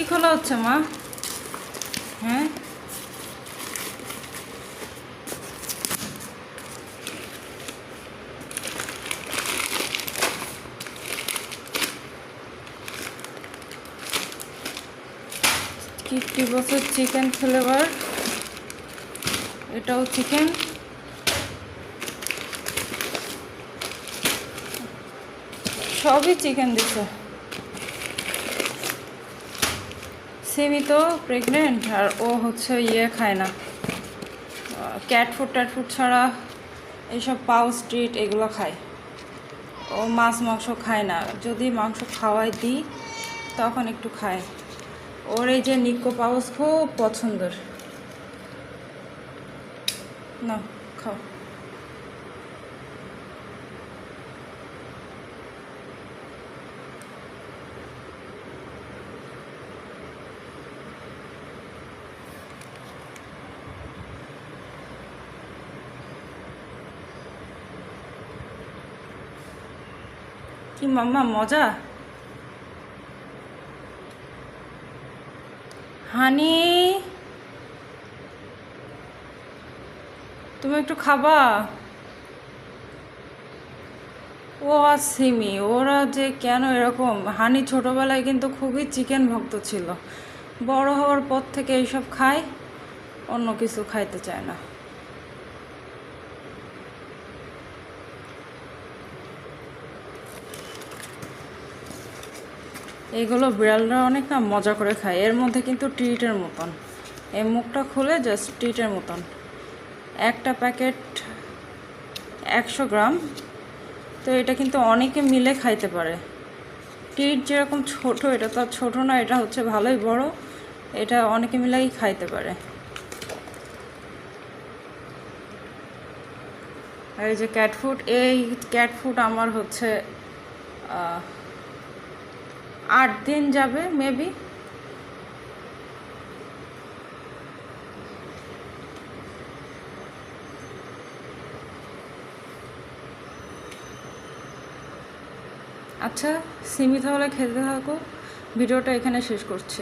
খোলা হচ্ছে মা? হ্যাঁ, কি বছর চিকেন ফ্লেভার, এটাও চিকেন। সবই চিকেন দিছে। সিমি তো প্রেগনেন্ট, আর ও হচ্ছে খায় না, ক্যাট ফুড ছাড়া এইসব পাউ স্ট্রিট এগুলো খায়। ও মাছ মাংস খায় না, যদি মাংস খাওয়াই দিই তখন একটু খায়। ওর এই যে নিক্কো পাউস খুব পছন্দের। না, খাও। কি মাম্মা মজা? হানি, তুমি একটু খাবা? ও আর সিমি ওরা যে কেন এরকম। হানি ছোটোবেলায় কিন্তু খুবই চিকেন ভক্ত ছিল, বড় হওয়ার পর থেকে এইসব খায়, অন্য কিছু খাইতে চায় না। এইগুলো বিড়ালরা অনেক না মজা করে খায়, এর মধ্যে কিন্তু ট্রিটের মতন, এই মুখটা খুলে জাস্ট ট্রিটের মতন। একটা প্যাকেট 100 গ্রাম, তো এটা কিন্তু অনেকে মিলে খাইতে পারে। ট্রিট যেরকম ছোট, এটা তো ছোট না, এটা হচ্ছে ভালোই বড়, এটা অনেকে মিলেই খাইতে পারে। আর এই যে ক্যাট ফুড, এই ক্যাট ফুড আমার হচ্ছে 8 দিন যাবে মেবি। আচ্ছা সিমি, তাহলে খেতে থাকো, ভিডিওটা এখানে শেষ করছি।